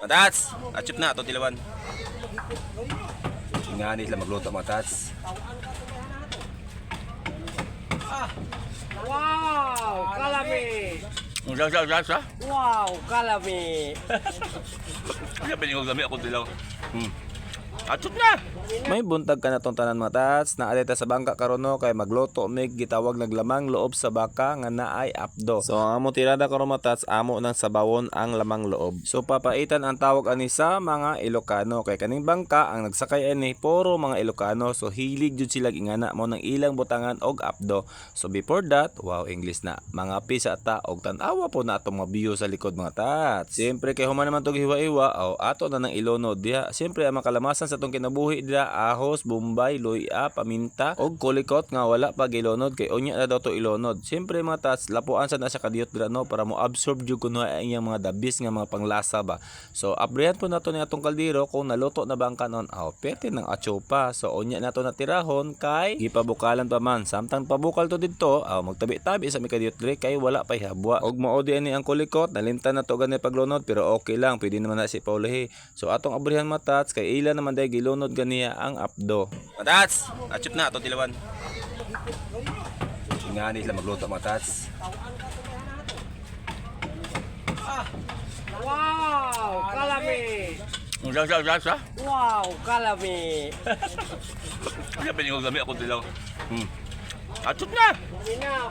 Matats, achip na ito tilawan. Nga nila magluto mga tats. Wow, kalami. Sa? Wow, kalami. Kaya pinigog kami ako tilaw. Achip na! May buntag ka na tong tanan mga tats na alita sa bangka karono kay magluto mig gitawag naglamang loob sa baka nga naay apdo. So ang amo tirada karon mga tats amo ng sabawon ang lamang loob. So papaitan ang tawag ani sa mga Ilocano kay kaning bangka ang nagsakay ani puro mga Ilocano, so hilig jud sila ingana mo ng ilang butangan og apdo. So before that, wow English na. Mga pisa ta og tan-awa po na atong mga view sa likod mga tats. Siyempre kay human naman tog hiwa-hiwa o ato na ng ilonod diha. Siyempre ang makalamasan sa tong kinabuhi dira ahos, bombay, luya, paminta og kulikot nga wala pa gilonod kay unya na daw to ilonod. Siyempre mga tats lapuan sa na sa kadiyot dira no para mo absorb jud kuno ang iyang mga dabis nga mga panglasa ba. So abrihan po nato ni atong kaldero kung naluto na ba ang kanon. Pwede ng atsopa. So unya nato natirahon kay gipabukalan pa man. Samtang pabukal to didto, magtabi-tabi sa mi kadiyot diri kay wala pa habwa. Og maodi ani ang kulikot, nalimtan na to gani paglunod pero okay lang, pwede naman na si paulihi. So atong abrihan mga tats kay ila naman day gilunod ganiya ang apdo. Matats, achip na ito tilawan. Nga nila magluto mga tats. Wow, kalami. Sa? Wow, kalami. Kaya pinigog kami ako tilaw. Achip na!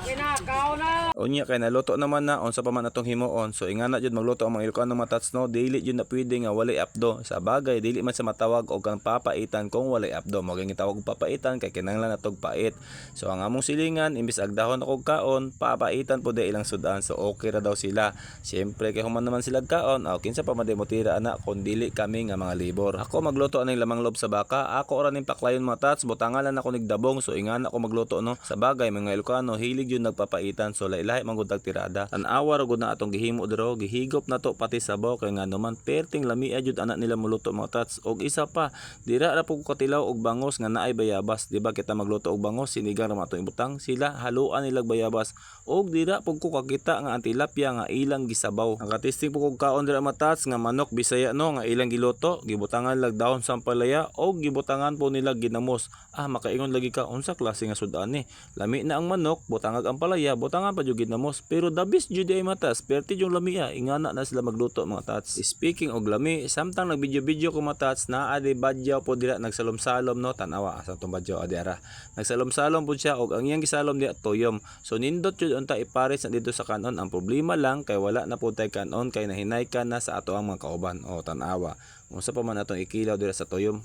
Okay na, kao na. Unya kay naluto naman na unsa pa man atong himuon. So ingana jud magluto ang mga Ilocano mga tats no, dili jud na pwede nga walay apdo. Sa bagay dili man sa matawag og kang papaitan kung walay apdo. Mo gyud gitawag og papaitan kay kinahanglan natog pait. So ang among silingan imbis agdahon ako kaon, papaitan po de ilang sudan. So okay ra daw sila. Siyempre kay human naman sila kaon, kinsa pa man mo tira ana kun dili kami nga mga libor. Ako magluto aning lamang lob sa baka. Ako ra ning paklayon mga tats, butangan ako nigdabong. So ingana ako magluto no. Sa bagay mga Ilocano hilig yun nagpapaitan, so lahi-lahi man gud tirada. Tan-awa ra gud na atong gihimo diro, gihigop na to pati sabaw kay nga naman perting lamia jud anak nila muluto mga tats. Og isa pa, dira ra pug katilaw og bangos nga naay bayabas. Di ba kita magluto og bangos sinigang ra matong ibutang, sila haluan nilag bayabas. Og dira pug ko kakita nga ang tilapia nga ilang gisabaw. Nakatisting pug og kaon dira mga tats nga manok Bisaya no nga ilang giluto, gibutangan lag dahon sa ampalaya og gibutangan po nila ginamos. Makaingon lagi ka unsa klase nga sudan ni. Lami na ang manok, butangag ang palaya, butangan pa jud ginamos. Pero dabis jud ay matas, perti yung lamia, ingana na sila magluto mga tats. Speaking og lami, samtang nagvideo-video ko mga tats, na ade badyaw po dira nagsalom-salom no, tanawa asa tong badyaw adira. Nagsalom-salom po siya og ang iyang gisalom diha toyom. So nindot jud unta ipares na dito sa kanon. Ang problema lang kay wala na po tay kanon kay nahinay ka na sa ato ang mga kauban. Tanawa. Unsa pa man atong ikilaw dira sa toyom.